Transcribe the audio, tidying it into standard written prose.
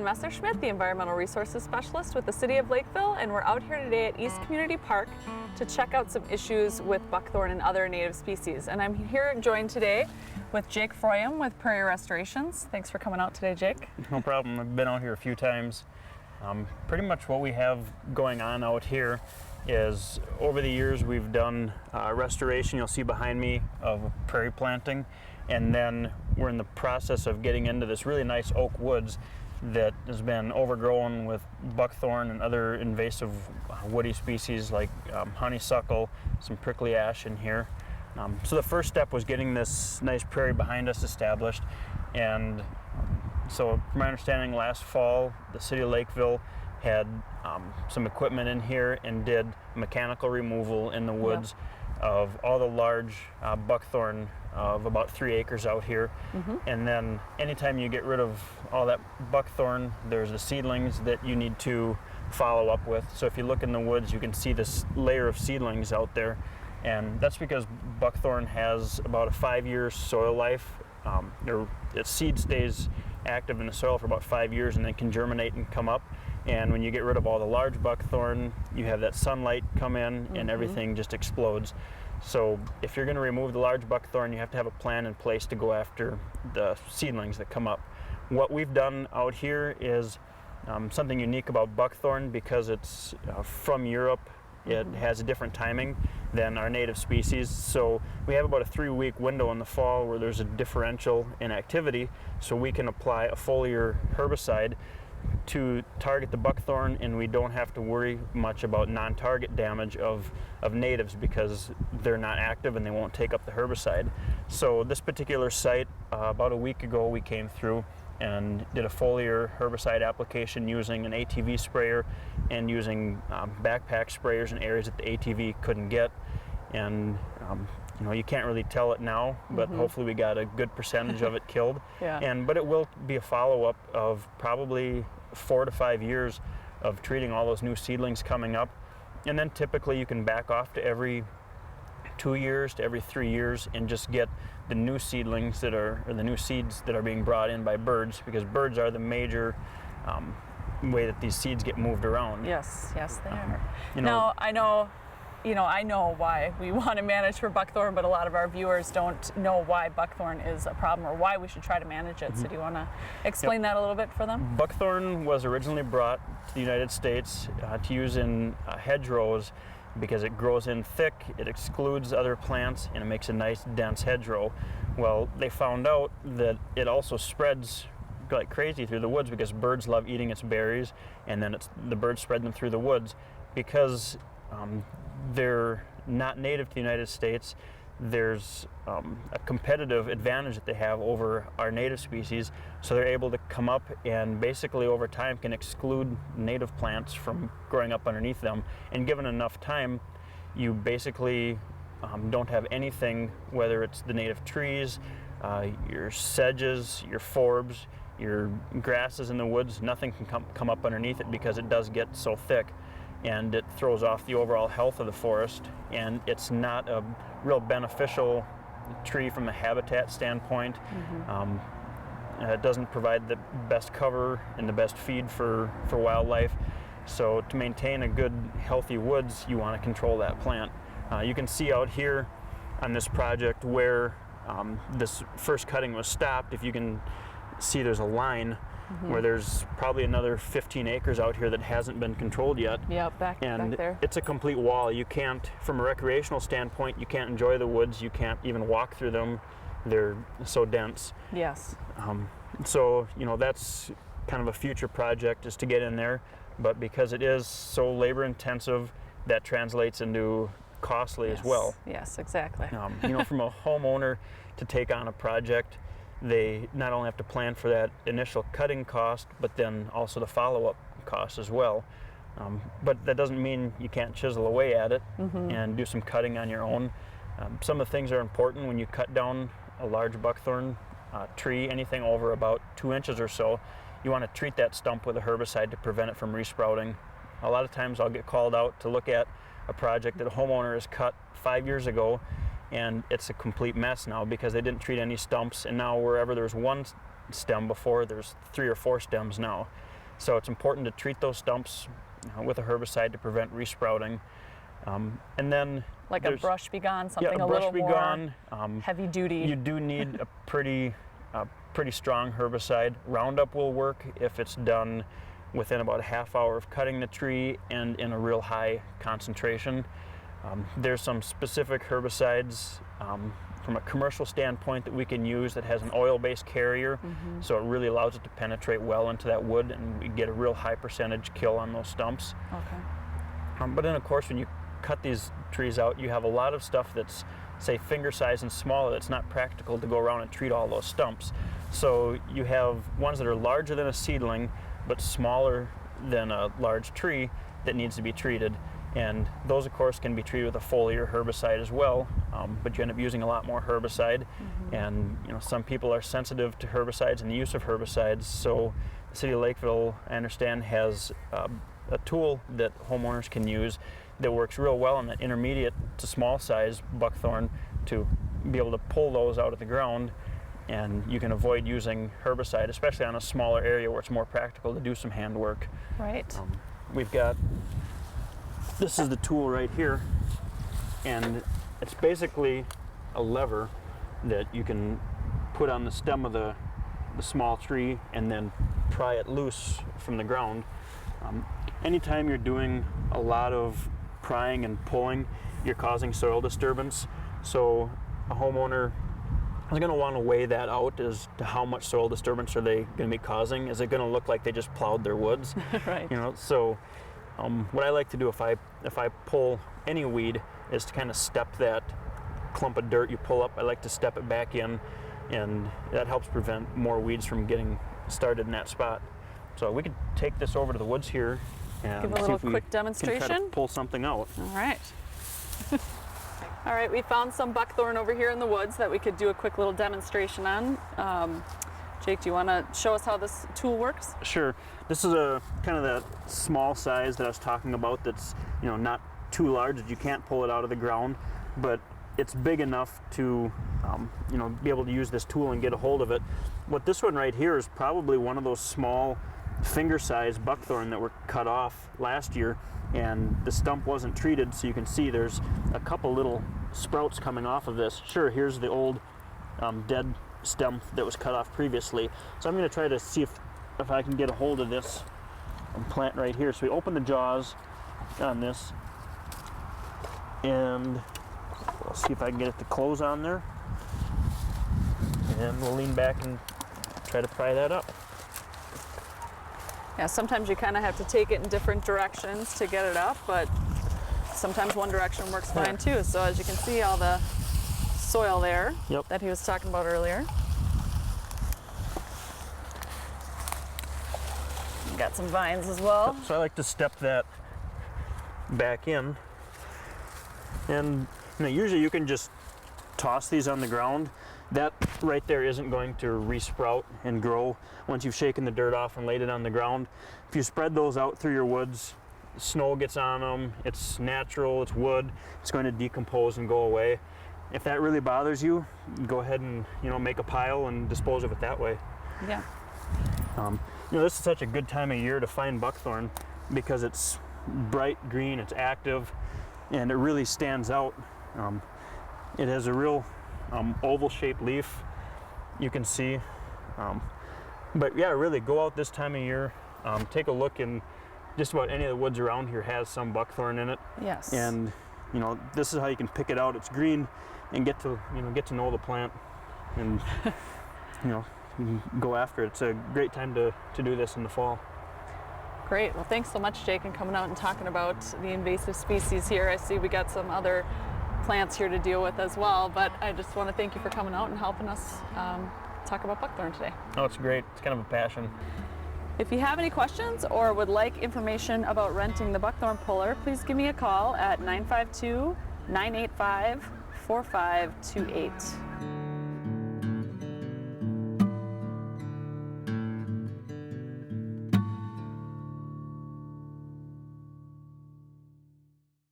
Messerschmidt, the Environmental Resources Specialist with the City of Lakeville, and we're out here today at East Community Park to check out some issues with buckthorn and other native species. And I'm here joined today with Jake Froyam with Prairie Restorations. Thanks for coming out today, Jake. No problem. I've been out here a few times. Pretty much what we have going on out here is over the years we've done restoration, you'll see behind me, of prairie planting, and then we're in the process of getting into this really nice oak woods that has been overgrown with buckthorn and other invasive woody species like honeysuckle, some prickly ash in here. So the first step was getting this nice prairie behind us established, and so from my understanding last fall the City of Lakeville had some equipment in here and did mechanical removal in the woods of all the large buckthorn of about 3 acres out here. And then anytime you get rid of all that buckthorn, there's the seedlings that you need to follow up with. So if you look in the woods, you can see this layer of seedlings out there, and that's because buckthorn has about a 5-year soil life. Its seed stays active in the soil for about 5 years and then can germinate and come up. And when you get rid of all the large buckthorn, you have that sunlight come in and everything just explodes. So if you're going to remove the large buckthorn, you have to have a plan in place to go after the seedlings that come up. What we've done out here is something unique about buckthorn because it's from Europe. It has a different timing than our native species. So we have about a 3-week window in the fall where there's a differential in activity, so we can apply a foliar herbicide to target the buckthorn, and we don't have to worry much about non-target damage of natives because they're not active and they won't take up the herbicide. So this particular site, about a week ago we came through and did a foliar herbicide application using an ATV sprayer and using backpack sprayers in areas that the ATV couldn't get. And you know, you can't really tell it now, but hopefully we got a good percentage of it killed. But it will be a follow-up of probably 4 to 5 years of treating all those new seedlings coming up. And then typically you can back off to every 2 years to every 3 years and just get the new seedlings that are, or the new seeds that are being brought in by birds, because birds are the major way that these seeds get moved around. Yes, yes, they are. Now, I know why we want to manage for buckthorn, but a lot of our viewers don't know why buckthorn is a problem or why we should try to manage it. So do you want to explain that a little bit for them? Buckthorn was originally brought to the United States to use in hedgerows because it grows in thick, it excludes other plants, and it makes a nice dense hedgerow. Well, they found out that it also spreads like crazy through the woods because birds love eating its berries, and then the birds spread them through the woods. Because they're not native to the United States, there's a competitive advantage that they have over our native species, so they're able to come up and basically over time can exclude native plants from growing up underneath them. And given enough time, you basically don't have anything, whether it's the native trees, your sedges, your forbs, your grasses in the woods, nothing can come up underneath it because it does get so thick. And it throws off the overall health of the forest, and it's not a real beneficial tree from a habitat standpoint. It doesn't provide the best cover and the best feed for wildlife. So to maintain a good healthy woods, you want to control that plant. You can see out here on this project where this first cutting was stopped. If you can see, there's a line where there's probably another 15 acres out here that hasn't been controlled yet. Back there. It's a complete wall. You can't, from a recreational standpoint, you can't enjoy the woods. You can't even walk through them. They're so dense. Yes. So, you know, that's kind of a future project, is to get in there. But because it is so labor intensive, that translates into costly as well. Yes, exactly. You know, from a homeowner to take on a project, they not only have to plan for that initial cutting cost, but then also the follow-up cost as well. But that doesn't mean you can't chisel away at it and do some cutting on your own. Some of the things that are important when you cut down a large buckthorn tree, anything over about 2 inches or so, you want to treat that stump with a herbicide to prevent it from resprouting. A lot of times I'll get called out to look at a project that a homeowner has cut 5 years ago, and it's a complete mess now because they didn't treat any stumps, and now wherever there's one stem before, there's 3 or 4 stems now. So it's important to treat those stumps with a herbicide to prevent resprouting. And then like a brush be gone, something a a little brush be more gone. heavy duty. You do need a pretty strong herbicide. Roundup will work if it's done within about a half hour of cutting the tree and in a real high concentration. There's some specific herbicides from a commercial standpoint that we can use that has an oil-based carrier, so it really allows it to penetrate well into that wood, and we get a real high percentage kill on those stumps. Okay. But then of course when you cut these trees out, you have a lot of stuff that's, say, finger size and smaller, that's not practical to go around and treat all those stumps. So you have ones that are larger than a seedling but smaller than a large tree that needs to be treated. And those, of course, can be treated with a foliar herbicide as well, but you end up using a lot more herbicide. And some people are sensitive to herbicides and the use of herbicides. So the City of Lakeville, I understand, has a tool that homeowners can use that works real well on that intermediate to small size buckthorn to be able to pull those out of the ground. And you can avoid using herbicide, especially on a smaller area where it's more practical to do some hand work. Right. We've got, this is the tool right here, and it's basically a lever that you can put on the stem of the small tree and then pry it loose from the ground. Anytime you're doing a lot of prying and pulling, you're causing soil disturbance. So a homeowner is going to want to weigh that out as to how much soil disturbance are they going to be causing. Is it going to look like they just plowed their woods? Right. So what I like to do if I pull any weed is to kind of step that clump of dirt you pull up. I like to step it back in, and that helps prevent more weeds from getting started in that spot. So we could take this over to the woods here and give a little quick demonstration. Can try to pull something out. All right. All right, we found some buckthorn over here in the woods that we could do a quick little demonstration on. Jake, do you want to show us how this tool works? Sure. This is a kind of that small size that I was talking about that's not too large that you can't pull it out of the ground, but it's big enough to be able to use this tool and get a hold of it. What this one right here is probably one of those small finger-sized buckthorn that were cut off last year, and the stump wasn't treated, so you can see there's a couple little sprouts coming off of this. Sure, here's the old dead stem that was cut off previously. So I'm going to try to see if I can get a hold of this plant right here. So we open the jaws on this, and we'll see if I can get it to close on there. And we'll lean back and try to pry that up. Yeah, sometimes you kind of have to take it in different directions to get it up, but sometimes one direction works fine too. So as you can see, all the soil there that he was talking about earlier. You got some vines as well. So I like to step that back in, and usually you can just toss these on the ground. That right there isn't going to resprout and grow once you've shaken the dirt off and laid it on the ground. If you spread those out through your woods, snow gets on them, it's natural, it's wood, it's going to decompose and go away. If that really bothers you, go ahead and make a pile and dispose of it that way. Yeah. This is such a good time of year to find buckthorn because it's bright green, it's active, and it really stands out. It has a real oval-shaped leaf, you can see. But yeah, really go out this time of year, take a look, and just about any of the woods around here has some buckthorn in it. Yes. And this is how you can pick it out. It's green, and get to know the plant, and go after it. It's a great time to do this in the fall. Great. Well, thanks so much, Jake, and coming out and talking about the invasive species here. I see we got some other plants here to deal with as well, but I just want to thank you for coming out and helping us talk about buckthorn today. Oh, it's great. It's kind of a passion. If you have any questions or would like information about renting the buckthorn puller, please give me a call at 952-985-4528.